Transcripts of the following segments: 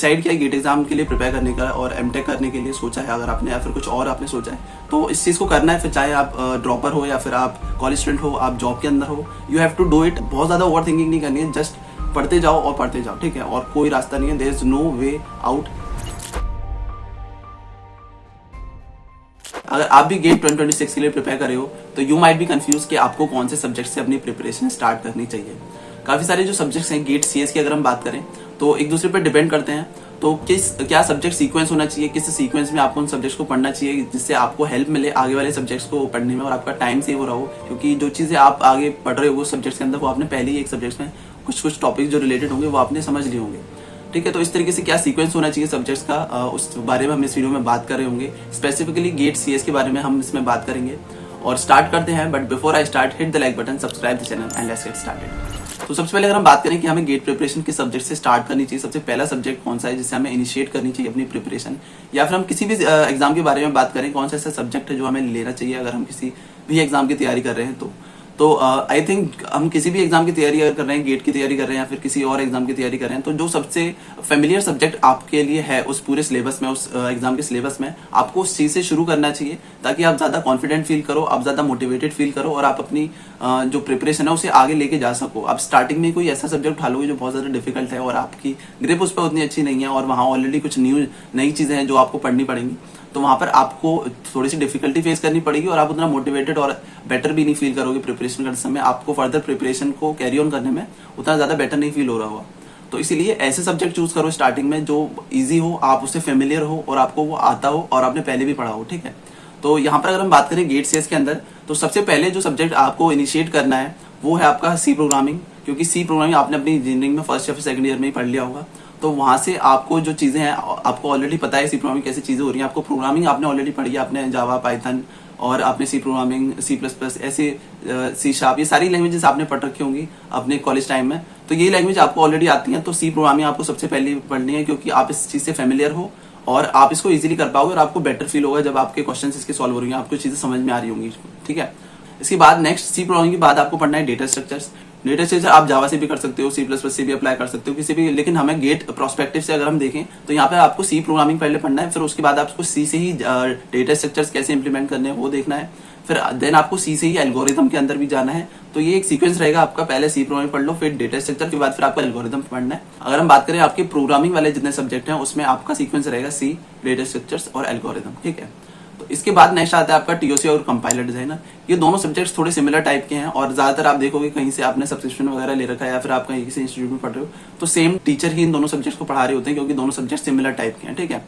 Decide किया gate exam के लिए प्रिपेयर करने का और एमटेक करने के लिए सोचा है अगर आपने, या फिर कुछ और आपने सोचा है, तो इस चीज़ को करना है। फिर चाहे आप ड्रॉपर हो या फिर आप कॉलेज स्टूडेंट हो, आप जॉब के अंदर हो, you have to do it. बहुत ज़्यादा ओवर थिंकिंग नहीं करनी है, जस्ट पढ़ते जाओ और पढ़ते जाओ, ठीक है। और कोई रास्ता नहीं है, there is no way out. अगर आप भी गेट 2026 के लिए प्रिपेयर कर रहे हो तो यू माइट बी कंफ्यूज कि आपको कौन से सब्जेक्ट से अपनी प्रिपरेशन स्टार्ट करनी चाहिए। काफी सारे जो सब्जेक्ट्स हैं गेट सीएस की अगर हम बात करें तो एक दूसरे पर डिपेंड करते हैं। तो क्या सब्जेक्ट सीक्वेंस होना चाहिए, किस सीक्वेंस में आपको उन सब्जेक्ट्स को पढ़ना चाहिए जिससे आपको हेल्प मिले आगे वाले सब्जेक्ट्स को पढ़ने में और आपका टाइम सेव हो रहा हो, क्योंकि जो चीजें आप आगे पढ़ रहे हो वो सब्जेक्ट्स के अंदर वो आपने पहले ही एक सब्जेक्ट्स में कुछ टॉपिक जो रिलेटेड होंगे वो आपने समझ लिए होंगे, ठीक है। तो इस तरीके से क्या सीक्वेंस होना चाहिए सब्जेक्ट्स का, उस बारे में हम इस वीडियो में बात कर रहे होंगे। स्पेसिफिकली गेट सीएस के बारे में हम इसमें बात करेंगे और स्टार्ट करते हैं। But before I start, hit the like button, subscribe the channel and let's get started. तो सबसे पहले अगर हम बात करें कि हमें गेट प्रिपरेशन किस सब्जेक्ट से स्टार्ट करनी चाहिए, सबसे पहला सब्जेक्ट कौन सा है जिससे हमें इनिशिएट करनी चाहिए अपनी प्रिपरेशन, या फिर हम किसी भी एग्जाम के बारे में बात करें कौन सा ऐसा सब्जेक्ट है जो हमें लेना चाहिए अगर हम किसी भी एग्जाम की तैयारी कर रहे हैं तो आई थिंक हम किसी भी एग्जाम की तैयारी अगर कर रहे हैं, गेट की तैयारी कर रहे हैं या फिर किसी और एग्जाम की तैयारी कर रहे हैं, तो जो सबसे फेमिलियर सब्जेक्ट आपके लिए है उस पूरे सिलेबस में, उस एग्जाम के सिलेबस में, आपको उस चीज से शुरू करना चाहिए ताकि आप ज्यादा कॉन्फिडेंट फील करो, आप ज्यादा मोटिवेटेड फील करो और आप अपनी जो प्रिपरेशन है उसे आगे लेके जा सको। आप स्टार्टिंग में कोई ऐसा सब्जेक्ट उठा लोगे जो बहुत ज्यादा डिफिकल्ट है और आपकी ग्रिप उस पर उतनी अच्छी नहीं है और वहाँ ऑलरेडी कुछ नई चीजें हैं जो आपको पढ़नी पड़ेंगी, तो वहां पर आपको थोड़ी सी डिफिकल्टी फेस करनी पड़ेगी और आप उतना मोटिवेटेड और बेटर भी नहीं फील करोगे प्रिपरेशन करते समय। आपको फर्दर प्रिपरेशन को कैरी ऑन करने में उतना ज्यादा बेटर नहीं फील हो रहा होगा। तो इसीलिए ऐसे सब्जेक्ट चूज करो स्टार्टिंग में जो इजी हो, आप उससे फेमिलियर हो और आपको वो आता हो और आपने पहले भी पढ़ा हो, ठीक है। तो यहाँ पर अगर हम बात करें गेट सीएस के अंदर, तो सबसे पहले जो सब्जेक्ट आपको इनिशिएट करना है वो है आपका सी प्रोग्रामिंग, क्योंकि सी प्रोग्रामिंग आपने अपनी इंजीनियरिंग में फर्स्ट या फिर सेकंड ईयर में ही पढ़ लिया होगा। तो वहां से आपको जो चीजें हैं आपको ऑलरेडी पता है सी प्रोग्रामिंग कैसी चीजें हो रही हैं, आपको प्रोग्रामिंग आपने ऑलरेडी पढ़ी है, आपने जावा, पाइथन और आपने C programming, C plus plus, ऐसे सी शार्प, ये सारी लैंग्वेजेस आपने पढ़ रखी होंगी अपने कॉलेज टाइम में। तो ये लैंग्वेज आपको ऑलरेडी आती है, तो सी प्रोग्रामिंग आपको सबसे पहले पढ़नी है क्योंकि आप इस चीज से फेमिलियर हो और आप इसको इजीली कर पाओगे और आपको बेटर फील होगा जब आपके क्वेश्चन इसके सॉल्व हो रही हैं, आपको चीजें समझ में आ रही होंगी, ठीक है। इसके बाद नेक्स्ट सी प्रोग्रामिंग के बाद आपको पढ़ना है डेटा स्ट्रक्चर्स। डेटा स्ट्रक्चर आप जावा से भी कर सकते हो, सी प्लस प्लस से भी अप्लाई कर सकते हो, किसी भी, लेकिन हमें गेट प्रोस्पेक्टिव से अगर हम देखें तो यहाँ पे आपको सी प्रोग्रामिंग पहले पढ़ना है, फिर उसके बाद आपको सी से ही डेटा स्ट्रक्चर्स कैसे इंप्लीमेंट करने हैं वो देखना है, फिर देन आपको सी से ही एल्गोरिथम के अंदर भी जाना है। तो ये एक सीक्वेंस रहेगा आपका, पहले सी प्रोग्रामिंग पढ़ लो, फिर डेटा स्ट्रक्चर के बाद फिर आपको एल्गोरिथम पढ़ना है। अगर हम बात करें आपके प्रोग्रामिंग वाले जितने सब्जेक्ट हैं उसमें आपका सीक्वेंस रहेगा सी, डेटा स्ट्रक्चर्स और एल्गोरिथम, ठीक है। तो इसके बाद नेक्स्ट आता है आपका टीओसी और कंपाइलर डिजाइनर। ये दोनों सब्जेक्ट्स थोड़े सिमिलर टाइप के हैं और ज्यादातर आप देखोगे कहीं से आपने सब्सक्रिप्शन वगैरह ले रखा है या फिर आप कहीं किसी इंस्टीट्यूट में पढ़ रहे हो तो सेम टीचर ही इन दोनों सब्जेक्ट्स को पढ़ा रहे होते हैं क्योंकि दोनों सब्जेक्ट सिमिलर टाइप के हैं, ठीक है।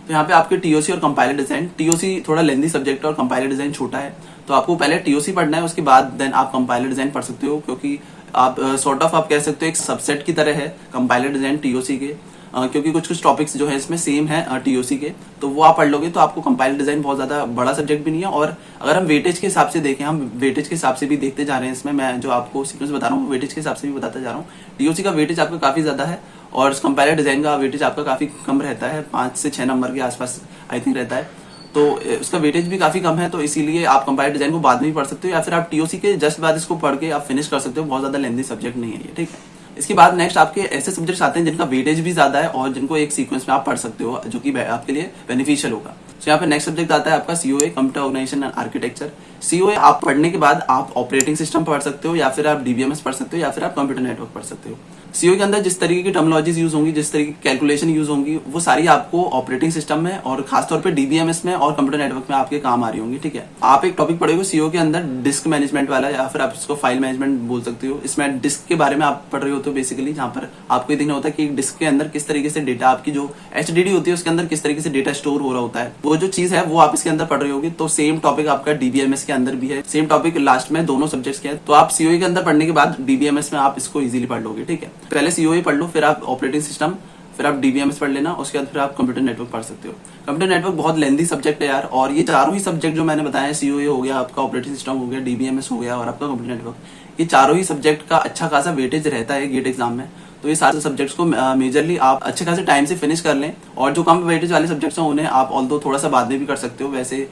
तो यहाँ पे आपके टीओसी और कंपाइलर डिजाइन, टीओसी थोड़ा लेंथी सब्जेक्ट है और कंपाइलर डिजाइन छोटा है, तो आपको पहले टीओसी पढ़ना है, उसके बाद देन आप कंपाइलर डिजाइन पढ़ सकते हो, क्योंकि आप सॉर्ट ऑफ आप कह सकते हो एक सबसेट की तरह है कंपाइलर डिजाइन टीओसी के, क्योंकि कुछ टॉपिक्स जो है इसमें सेम है टीओसी के, तो वो आप पढ़ लोगे तो आपको कंपाइलर डिजाइन बहुत ज्यादा बड़ा सब्जेक्ट भी नहीं है। और अगर हम वेटेज के हिसाब से देखें, हम वेटेज के हिसाब से भी देखते जा रहे हैं इसमें, मैं जो आपको सीक्वेंस बता रहा हूँ वेटेज के हिसाब से भी बताता जा रहा हूँ। टीओसी का वेटेज आपका काफी ज्यादा है और कंपाइलर डिजाइन का वेटेज आपका काफी कम रहता है, 5 से 6 नंबर के आसपास आई थिंक रहता है, तो उसका वेटेज भी काफी कम है। तो इसीलिए आप कंपाइलर डिजाइन को बाद में भी पढ़ सकते हो या फिर आप टीओसी के जस्ट बाद इसको पढ़ के आप फिनिश कर सकते हो, बहुत ज्यादा लेंथी सब्जेक्ट नहीं है ये, ठीक है। इसके बाद नेक्स्ट आपके ऐसे सब्जेक्ट्स आते हैं जिनका वेटेज भी ज्यादा है और जिनको एक सीक्वेंस में आप पढ़ सकते हो जो कि आपके लिए बेनिफिशियल होगा। तो यहाँ पे नेक्स्ट सब्जेक्ट आता है आपका COA, computer organization and architecture. COA आप पढ़ने के बाद आप ऑपरेटिंग सिस्टम पढ़ सकते हो या फिर आप डीबीएमएस पढ़ सकते हो या फिर आप कंप्यूटर नेटवर्क पढ़ सकते हो। सीओए के अंदर जिस तरीके की टर्मिनोलॉजीज यूज होंगी, जिस तरीके की कैलकुलेशन यूज होंगी, वो सारी आपको ऑपरेटिंग सिस्टम में और खासतौर पे डीबीएमएस में और कंप्यूटर नेटवर्क में आपके काम आ रही होंगी, ठीक है। आप एक टॉपिक पढ़ोगे सीओ के अंदर डिस्क मैनेजमेंट वाला या फिर आप इसको फाइल मैनेजमेंट बोल सकते हो। इसमें डिस्क के बारे में आप पढ़ रहे होते हो बेसिकली, जहां पर आपको ये देखना होता है कि एक डिस्क के अंदर किस तरीके से डेटा, आपकी जो एचडीडी होती है उसके अंदर किस तरीके से डेटा स्टोर हो रहा होता है, वो जो चीज है वो आप इसके अंदर पढ़ रहे होगे। तो सेम टॉपिक आपका डीबीएमएस के अंदर भी है, सेम टॉपिक लास्ट में दोनों सब्जेक्ट्स के है। तो आप सीओए के अंदर पढ़ने के बाद डीबीएमएस में आप इसको इजीली पढ़ लोगे, ठीक है। पहले सीओए पढ़ लो, फिर आप ऑपरेटिंग सिस्टम, फिर आप डीबीएमएस पढ़ लेना, उसके बाद फिर आप कंप्यूटर नेटवर्क पढ़ सकते हो। कंप्यूटर नेटवर्क बहुत लेंथी सब्जेक्ट है यार, और ये चारों ही सब्जेक्ट जो मैंने बताया, सीओए हो गया, आपका ऑपरेटिंग सिस्टम हो गया, डीबीएमएस हो गया और आपका कंप्यूटर नेटवर्क, ये चारों ही सब्जेक्ट का अच्छा खासा वेटेज रहता है गेट एग्जाम में। तो ये सारे सब्जेक्ट्स को मेजरली आप अच्छे खासे टाइम से फिनिश कर लें, और जो कम वेटेज वाले सब्जेक्ट्स हैं उन्हें आप ऑल्दो थोड़ा सा बाद में भी कर सकते हो। वैसे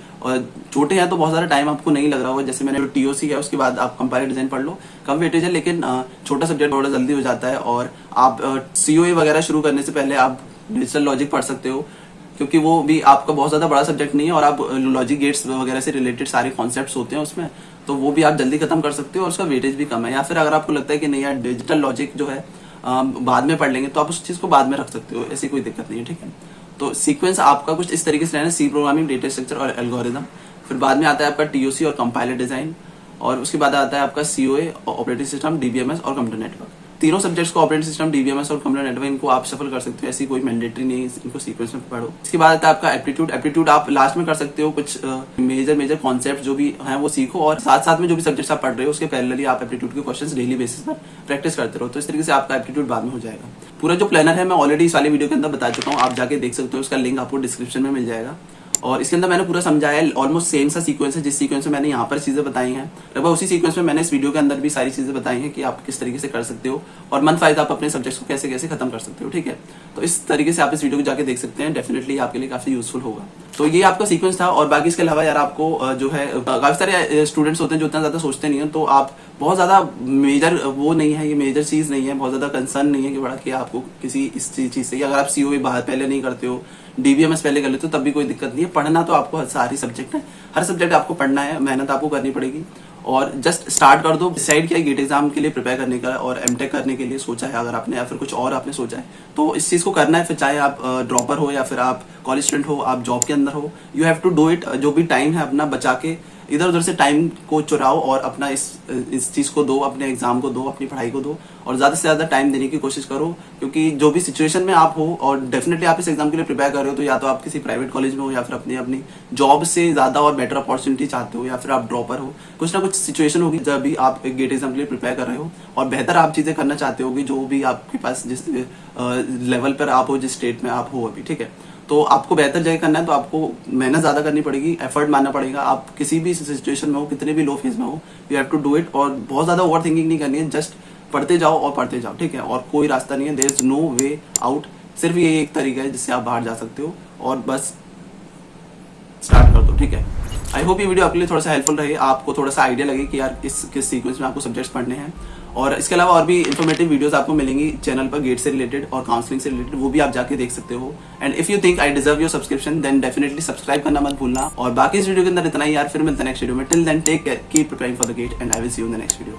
छोटे हैं तो बहुत सारा टाइम आपको नहीं लग रहा होगा, जैसे मैंने टीओसी है उसके बाद आप कंपाइलर डिजाइन पढ़ लो, कम वेटेज है लेकिन छोटा सब्जेक्ट थोड़ा जल्दी हो जाता है। और आप सीओए वगैरह शुरू करने से पहले आप डिजिटल लॉजिक पढ़ सकते हो, क्योंकि वो भी आपका बहुत ज्यादा बड़ा सब्जेक्ट नहीं है और आप लॉजिक गेट्स वगैरह से रिलेटेड सारे कॉन्सेप्ट्स होते हैं उसमें, तो वो भी आप जल्दी खत्म कर सकते हो और उसका वेटेज भी कम है। या फिर अगर आपको लगता है कि नहीं यार डिजिटल लॉजिक जो है बाद में पढ़ लेंगे, तो आप उस चीज को बाद में रख सकते हो, ऐसी कोई दिक्कत नहीं है, ठीक है। तो सीक्वेंस आपका कुछ इस तरीके से रहना, सी प्रोग्रामिंग, डेटा स्ट्रक्चर और एल्गोरिथम। फिर बाद में आता है आपका टीओसी और कंपाइलर डिजाइन, और उसके बाद आता है आपका सीओए, ऑपरेटिंग सिस्टम, डीबीएमएस और कंप्यूटर नेटवर्क। तीनों सब्जेक्ट्स को, ऑपरेटिंग सिस्टम, डीबीएमएस और कंप्यूटर नेटवर्क, इनको आप सफल कर सकते हो, ऐसी कोई मैंडेटरी नहीं है इनको सीक्वेंस में पढ़ो। इसके बाद आता है आपका एप्टीट्यूड। एप्टीट्यूड आप लास्ट में कर सकते हो, कुछ मेजर कॉन्सेप्ट जो भी हैं वो सीखो, और साथ साथ में जो भी सब्जेक्ट्स आप पढ़ रहे हो उसके पैरेलली आप एप्टीट्यूड के क्वेश्चंस डेली बेसिस पर प्रैक्टिस करते रहो, तो इस तरीके से आपका एप्टीट्यूड बाद में हो जाएगा। पूरा जो प्लानर है मैं ऑलरेडी इस वाले वीडियो के अंदर बता चुका हूँ, आप जाके देख सकते हो, उसका लिंक आपको डिस्क्रिप्शन में मिल जाएगा। और इसके अंदर मैंने पूरा समझाया है, ऑलमोस्ट सेम सा सीक्वेंस है, जिस सीक्वेंस में मैंने यहाँ पर चीजें बताई हैं, लगभग उसी सीक्वेंस में मैंने इस वीडियो के अंदर भी सारी चीजें बताई हैं कि आप किस तरीके से कर सकते हो और मंथ वाइज आप अपने सब्जेक्ट्स को कैसे कैसे खत्म कर सकते हो, ठीक है। तो इस तरीके से आप इस वीडियो को जाके देख सकते हैं, डेफिनेटली आपके लिए काफी यूजफुल होगा। तो ये आपका सीक्वेंस था, और बाकी इसके अलावा यार आपको जो है काफी सारे स्टूडेंट्स होते हैं जो उतना ज्यादा सोचते नहीं है, तो आप बहुत ज्यादा मेजर वो नहीं है, ये मेजर चीज नहीं है, बहुत ज्यादा कंसर्न नहीं है कि बड़ा कि आपको किसी इस चीज से, अगर आप सीओए बाहर पहले नहीं करते हो, डीबीएमएस पहले कर लेते हो, तब भी कोई दिक्कत नहीं है। पढ़ना तो आपको सारी सब्जेक्ट है, हर सब्जेक्ट आपको पढ़ना है, मेहनत आपको करनी पड़ेगी, और जस्ट स्टार्ट कर दो। डिसाइड किया गेट एग्जाम के लिए प्रिपेयर करने का और एमटेक करने के लिए सोचा है अगर आपने, या फिर कुछ और आपने सोचा है, तो इस चीज को करना है। फिर चाहे आप ड्रॉपर हो या फिर आप कॉलेज स्टूडेंट हो, आप जॉब के अंदर हो, you have to do it. जो भी टाइम है अपना बचा के, इधर उधर से टाइम को चुराओ और अपना इस चीज को दो, अपने एग्जाम को दो, अपनी पढ़ाई को दो, और ज्यादा से ज्यादा टाइम देने की कोशिश करो, क्योंकि जो भी सिचुएशन में आप हो, और डेफिनेटली आप इस एग्जाम के लिए प्रिपेयर कर रहे हो, तो या तो आप किसी प्राइवेट कॉलेज में हो, या फिर अपनी जॉब से ज्यादा और बेटर अपॉर्चुनिटी चाहते हो, या फिर आप ड्रॉपर हो, कुछ ना कुछ सिचुएशन होगी जब भी आप गेट एग्जाम के लिए प्रिपेयर कर रहे हो और बेहतर आप चीजें करना चाहते हो, जो भी आपके पास जिस लेवल पर आप हो, जिस स्टेट में आप हो अभी, ठीक है। तो आपको बेहतर जगह करना है, तो आपको मेहनत ज्यादा करनी पड़ेगी, एफर्ट मानना पड़ेगा। आप किसी भी सिचुएशन में हो, कितने भी लो फेज में हो, you have to do it. और बहुत ज्यादा ओवर थिंकिंग नहीं करनी है, जस्ट पढ़ते जाओ और पढ़ते जाओ, ठीक है। और कोई रास्ता नहीं है, there is no way out, सिर्फ ये एक तरीका है जिससे आप बाहर जा सकते हो, और बस स्टार्ट कर दो, ठीक है। आई होप ये वीडियो आपके लिए थोड़ा सा हेल्पफुल रहे, आपको थोड़ा सा आइडिया लगे कि यार किस सीक्वेंस में आपको सब्जेक्ट्स पढ़ने हैं। और इसके अलावा और भी इन्फॉर्मेटिव वीडियोस आपको मिलेंगी चैनल पर, गेट से रिलेटेड और काउंसलिंग से रिलेटेड, वो भी आप जाके देख सकते हो। And if you think I deserve your subscription, then definitely subscribe करना मत भूलना। और बाकी इस वीडियो के अंदर इतना ही यार, फिर मिलते हैं नेक्स्ट वीडियो में। Till then take care, keep preparing for the GATE, and I will see you in the next video.